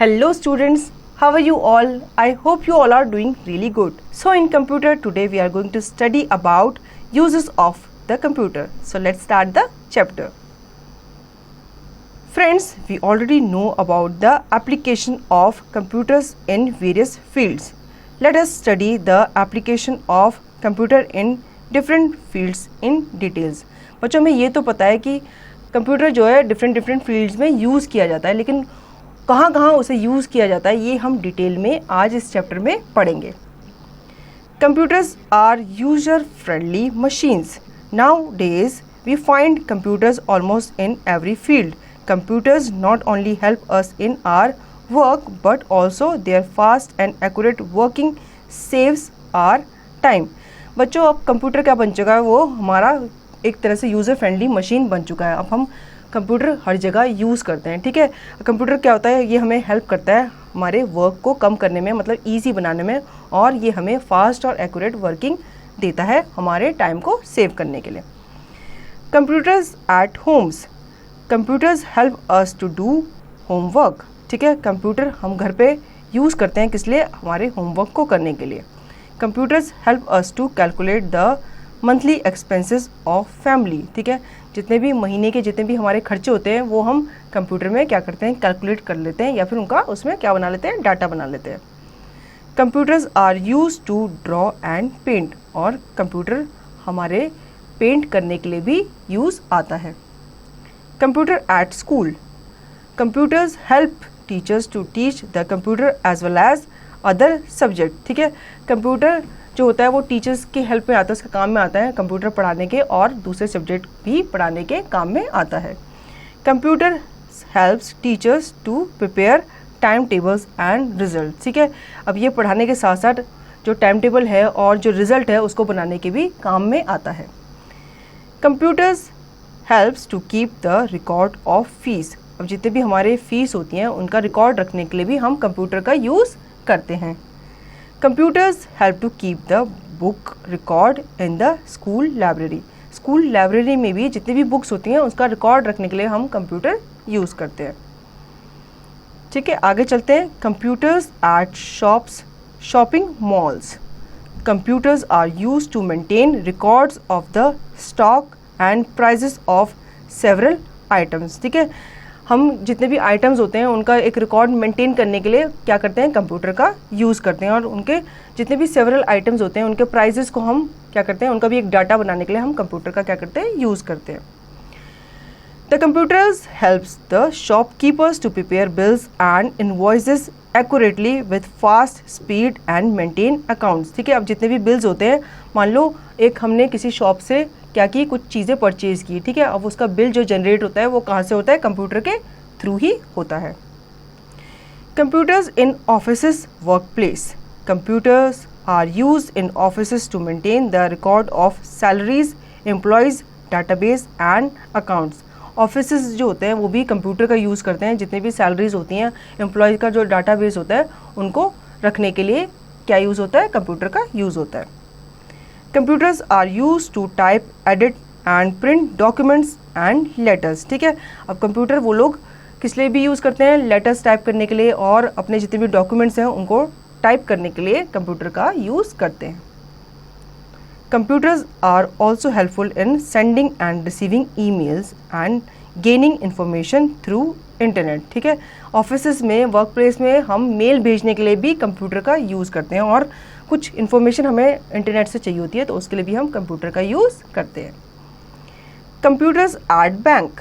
Hello students, how are you all? I hope you all are doing really good. So in computer today we are going to study about uses of the computer. So let's start the chapter. Friends, we already know about the application of computers in various fields. Let us study the application of computer in different fields in details. बच्चों में ये तो पता है कि computer जो है different fields में यूज़ किया जाता है, लेकिन कहाँ कहाँ उसे यूज़ किया जाता है ये हम डिटेल में आज इस चैप्टर में पढ़ेंगे. Computers are user friendly machines. Nowadays we find computers almost in every field. Computers not only help us in our work but also their fast and accurate working saves our time. बच्चों, अब computer क्या बन चुका है, वो हमारा एक तरह से यूज़र फ्रेंडली मशीन बन चुका है. अब हम कंप्यूटर हर जगह यूज़ करते हैं. ठीक है, कंप्यूटर क्या होता है, ये हमें हेल्प करता है हमारे वर्क को कम करने में, मतलब ईजी बनाने में, और ये हमें फास्ट और एक्यूरेट वर्किंग देता है हमारे टाइम को सेव करने के लिए. Computers at homes. Computers help us to do homework. ठीक है, कंप्यूटर हम घर पे यूज़ करते हैं किस लिए, हमारे होमवर्क को करने के लिए. Computers help us to calculate the monthly expenses of family. ठीक है, जितने भी महीने के जितने भी हमारे खर्चे होते हैं वो हम कंप्यूटर में क्या करते हैं, कैलकुलेट कर लेते हैं, या फिर उनका उसमें क्या बना लेते हैं, डाटा बना लेते हैं. Computers are use to draw and paint. और कंप्यूटर हमारे पेंट करने के लिए भी यूज़ आता है. Computer at school. Computers help teachers to teach the computer as well as other subject. ठीक है, कंप्यूटर जो होता है वो टीचर्स की हेल्प में आता है, उसका काम में आता है कंप्यूटर पढ़ाने के, और दूसरे सब्जेक्ट भी पढ़ाने के काम में आता है. Computer helps teachers to prepare time tables and result. ठीक है, अब ये पढ़ाने के साथ साथ जो टाइम टेबल है और जो रिजल्ट है उसको बनाने के भी काम में आता है. Computers helps to keep the record of fees. अब जितने भी हमारे फीस होती हैं उनका रिकॉर्ड रखने के लिए भी हम कंप्यूटर का यूज़ करते हैं. Computers help to keep the book record in the school library. School library में भी जितनी भी बुक्स होती हैं उसका रिकॉर्ड रखने के लिए हम कंप्यूटर यूज़ करते हैं. ठीक है, आगे चलते हैं. Computers at shops, shopping malls. Computers are use to maintain records of the stock and prices of several items. ठीक है, हम जितने भी आइटम्स होते हैं उनका एक रिकॉर्ड मेंटेन करने के लिए क्या करते हैं, कंप्यूटर का यूज़ करते हैं, और उनके जितने भी सेवरल आइटम्स होते हैं उनके प्राइजेस को हम क्या करते हैं, उनका भी एक डाटा बनाने के लिए हम कंप्यूटर का क्या करते हैं, यूज़ करते हैं. The computers helps the shopkeepers to prepare bills and invoices accurately with fast speed and maintain accounts. ठीक है, अब जितने भी बिल्स होते हैं, मान लो एक हमने किसी शॉप से क्या की, कुछ चीज़ें परचेज़ की. ठीक है, अब उसका बिल जो जनरेट होता है वो कहाँ से होता है, कंप्यूटर के थ्रू ही होता है. Computers in offices work place. Computers are use in offices to maintain the record of salaries, employees, database and accounts. Offices जो होते हैं वो भी कंप्यूटर का यूज़ करते हैं. जितने भी सैलरीज होती हैं, एम्प्लॉयज़ का जो डाटाबेस होता है उनको रखने के लिए क्या यूज़ होता है, कंप्यूटर का यूज़ होता है. Computers are use to type, edit and print documents and letters. ठीक है, अब कंप्यूटर वो लोग किस लिए भी यूज़ करते हैं, लेटर्स टाइप करने के लिए, और अपने जितने भी डॉक्यूमेंट्स हैं उनको टाइप करने के लिए कंप्यूटर का यूज़ करते हैं. Computers are also helpful in sending and receiving emails and gaining information through internet. ठीक है, ऑफिस में, वर्क प्लेस में हम मेल भेजने के लिए भी कंप्यूटर का यूज़ करते हैं, और कुछ इन्फॉर्मेशन हमें इंटरनेट से चाहिए होती है तो उसके लिए भी हम कंप्यूटर का यूज़ करते हैं. Computers at bank.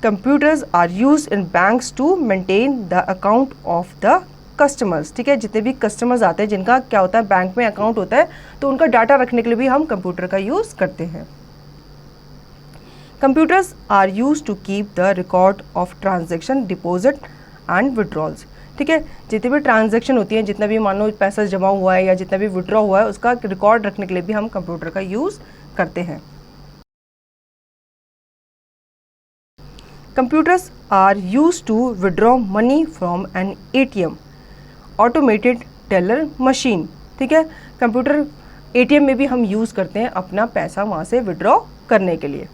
Computers are use in banks to maintain the account of the customers. ठीक है, जितने भी कस्टमर्स आते हैं जिनका क्या होता है, बैंक में अकाउंट होता है, तो उनका डाटा रखने के लिए भी हम कंप्यूटर का यूज़ करते हैं. Computers are use to keep the record of transaction, deposit and withdrawals. ठीक है, जितनी भी ट्रांजैक्शन होती हैं, जितना भी मान लो पैसा जमा हुआ है या जितना भी विड्रॉ हुआ है, उसका रिकॉर्ड रखने के लिए भी हम कंप्यूटर का यूज़ करते हैं. Computers are use to withdraw money from an ATM, automated teller machine. ठीक है, कंप्यूटर ATM में भी हम यूज़ करते हैं अपना पैसा वहाँ से विड्रॉ करने के लिए.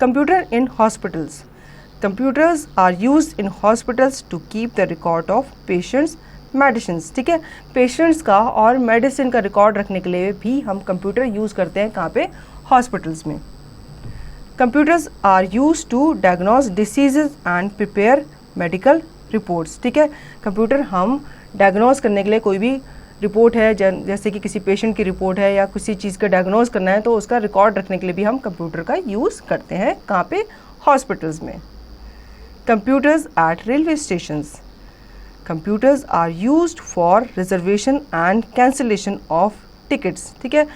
Computer in hospitals. Computers are used in hospitals to keep the record of patients medicines, ठीक है। पेशेंट्स का और मेडिसिन का रिकॉर्ड रखने के लिए भी हम कंप्यूटर यूज़ करते हैं, कहाँ पे? हॉस्पिटल्स में। Computers are used to diagnose diseases and prepare medical reports, ठीक है। कंप्यूटर हम डायग्नोस करने के लिए, कोई भी रिपोर्ट है जैसे कि किसी पेशेंट की रिपोर्ट है या किसी चीज़ का डायग्नोस करना है, तो उसका रिकॉर्ड रखने के लिए भी हम कंप्यूटर का यूज़ करते हैं, कहाँ पे? हॉस्पिटल्स में। Computers at railway stations, computers are used for reservation and cancellation of tickets, ठीक है।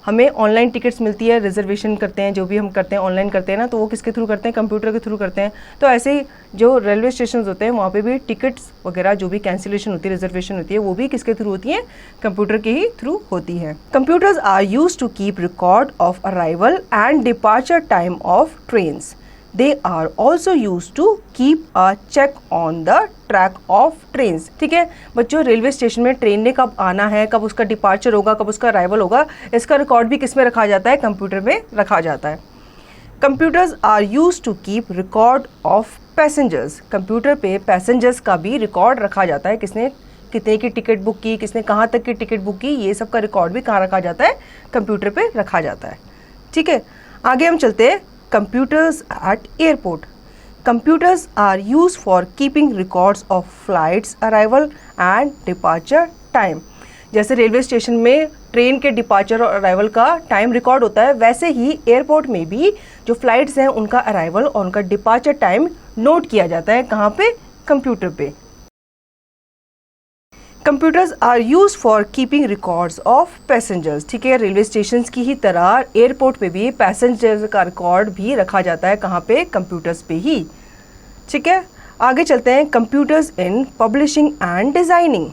हमें ऑनलाइन टिकट्स मिलती है, रिजर्वेशन करते हैं, जो भी हम करते हैं ऑनलाइन करते हैं ना, तो वो किसके थ्रू करते हैं? कंप्यूटर के थ्रू करते हैं। तो ऐसे ही जो रेलवे स्टेशन होते हैं वहाँ पे भी टिकट्स वगैरह जो भी कैंसिलेशन होती है, रिजर्वेशन होती है, वो भी किसके थ्रू होती है? कंप्यूटर के ही थ्रू होती है। Computers are used to keep record of arrival and departure time of trains. They are also used to keep a check on the track of trains, ठीक है। बच्चों, रेलवे स्टेशन में train ने कब आना है, कब उसका डिपार्चर होगा, कब उसका अराइवल होगा, इसका रिकॉर्ड भी किस में रखा जाता है? कंप्यूटर में रखा जाता है। Computers are used to keep record of passengers, computer पे पैसेंजर्स का भी रिकॉर्ड रखा जाता है। किसने कितने की टिकट बुक की, किसने कहाँ तक की टिकट बुक की, ये सब का रिकॉर्ड भी कहाँ रखा जाता है? कंप्यूटर पे रखा जाता है, ठीक है। आगे हम चलते हैं। Computers at airport. Computers are used for keeping records of flights arrival and departure time. जैसे रेलवे स्टेशन में ट्रेन के डिपार्चर और अराइवल का टाइम रिकॉर्ड होता है, वैसे ही एयरपोर्ट में भी जो फ्लाइट्स हैं उनका अराइवल और उनका डिपार्चर टाइम नोट किया जाता है, कहाँ पे? कंप्यूटर पे। Computers are use for keeping records of passengers, ठीक है। रेलवे स्टेशन की ही तरह एयरपोर्ट पे भी पैसेंजर्स का रिकॉर्ड भी रखा जाता है, कहाँ पे? कंप्यूटर्स पे ही, ठीक है। आगे चलते हैं। Computers in publishing and designing,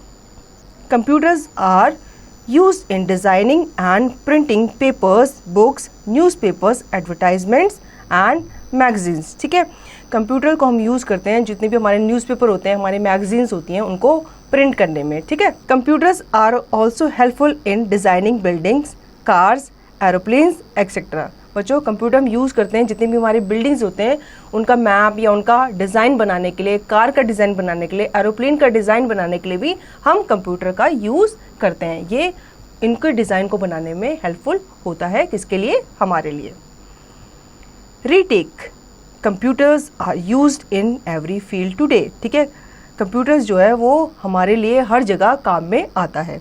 computers are use in designing and printing papers, books, newspapers, advertisements and magazines, ठीक है। कंप्यूटर को हम यूज़ करते हैं, जितने भी हमारे न्यूज़पेपर होते हैं, हमारी मैगजीन्स होती हैं, उनको प्रिंट करने में, ठीक है। Computers are also helpful in designing buildings, cars, aeroplanes etcetera. बच्चों, कंप्यूटर हम यूज़ करते हैं, जितनी भी हमारी बिल्डिंग्स होते हैं उनका मैप या उनका डिज़ाइन बनाने के लिए, कार का डिज़ाइन बनाने के लिए, एरोप्लेन का डिज़ाइन बनाने के लिए भी हम कंप्यूटर का यूज़ करते हैं। ये इनके डिज़ाइन को बनाने में हेल्पफुल होता है, किसके लिए? हमारे लिए। Retake, computers are used in every field today, ठीक है। कंप्यूटर्स जो है वो हमारे लिए हर जगह काम में आता है।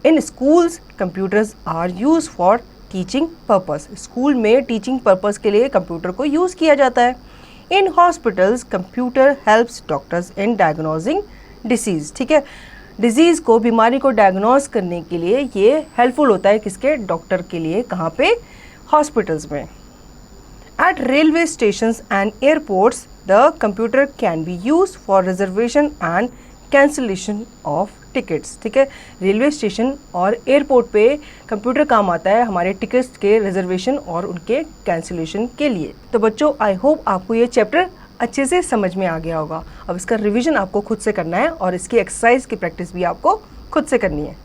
In schools computers are use for teaching purpose, school में टीचिंग पर्पस के लिए कंप्यूटर को यूज़ किया जाता है। In hospitals computer helps doctors in diagnosing disease, ठीक है। डिजीज़ को, बीमारी को डायग्नोज करने के लिए ये हेल्पफुल होता है, किसके? डॉक्टर के लिए, कहाँ पे? हॉस्पिटल्स में। At railway stations and airports, the computer can be used for reservation and cancellation of tickets, ठीक है। रेलवे स्टेशन और एयरपोर्ट पे कंप्यूटर काम आता है हमारे टिकट्स के रिजर्वेशन और उनके कैंसिलेशन के लिए। तो बच्चों, आई होप आपको ये चैप्टर अच्छे से समझ में आ गया होगा। अब इसका रिवीजन आपको खुद से करना है और इसकी एक्सरसाइज की प्रैक्टिस भी आपको खुद से करनी है।